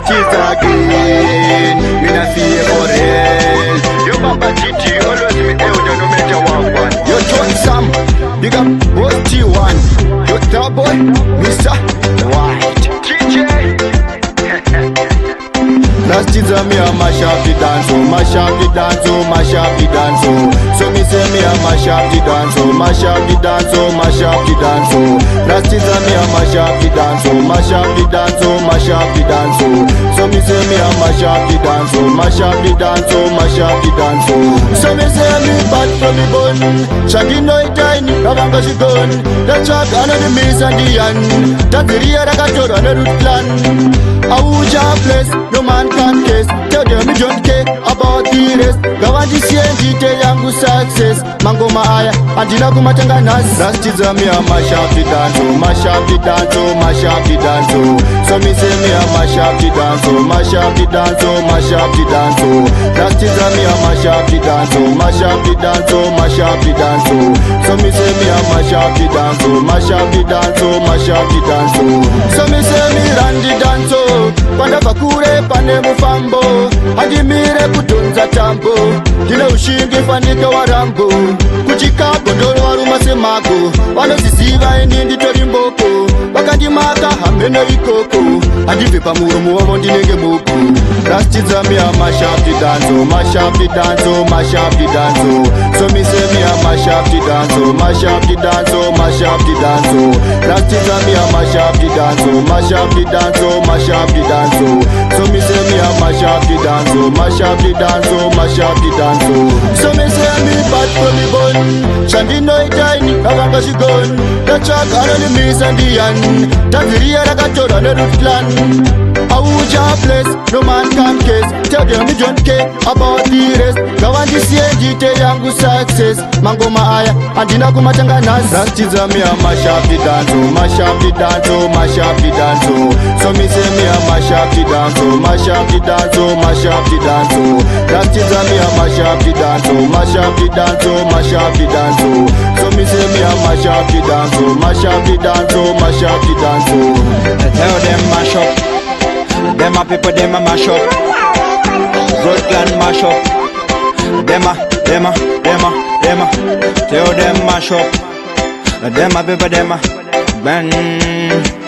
last is again. Me na fear for hell. Yo Papa GT, always me elder no matter what. Yo Johnny Sam, big up both T1. Yo Top Boy, Mr. White. GJ. Last is me a mash up the dance, oh, mash up the dance, oh, mash up the dance, oh. So me say me a mash up the dance, oh, mash up the dance, oh, mash up the dance, oh. Last is me a mash up the dance, oh, mash up the dance, oh, mash up the dance, oh. So me say me a mash up the dance, oh, mash up the dance, oh, mash up the dance, oh. So me say me bad from me bun, shaggy no tiny, Ravanga she gun. The track and the miss and the end. That's the real that got on the root plan. Auja place, no man can case. Tell them me don't care about the rest. Go and see detail yangu success. Mango maaya, andina kumatanga nas. Last is me a mash up the dance, oh, mash up the dance, oh, mash up the dance, oh. So me say me a mash up the dance, oh, mash up the dance, oh, mash up the dance, oh. Last is me a mash up the dance, oh, mash up the dance, oh, mash up the dance, oh. So me say me a mash up the dance, oh, mash up the dance, oh, mash up the dance, oh. So me say me run the dance, oh. Panda fakure pane mufambo Hajimire kutunza tambo Kile ushingi fanika warambo Kuchikapo ndolo waruma semako Wano sisiva enindi torimboko Wakandimaka hameno ikoko Hadivipa murumu wamo ndinenge muku Last is me a mash up the dance, oh, mash up the dance, oh, mash up the dance, oh. So me say me a mash up the dance, oh, mash up the dance, oh, mash up the dance, oh. Last is me a mash up the dance, oh, mash up the dance, oh, mash up the dance, oh. So me say me a mash up the dance, oh, mash up the dance, oh, mash up the dance, oh. So me say me bad for me bun, Shandy no tiny, Ravanga she gun. The track and the miss and the end. That's the real that got on the root plan. Auja place, no man can case. Tell them me don't care about the rest. Go and see detail yangu success. Mango maaya, andina kumatanga nas. Last is me a mash up the dance, oh, mash up the dance, oh, mash up the dance, oh. So me say me a mash up the dance, oh, mash up the dance, oh, mash up the dance, oh. Last is me a mash up the dance, oh, mash up the dance, oh, mash up the dance, oh. So me say me a mash up the dance, oh, mash up the dance, oh, mash up the dance, oh. Tell them mash up. Them a people, them a mash up. Road clan mash up. Them a. Tell them mash up. Them a people, them a. Ben.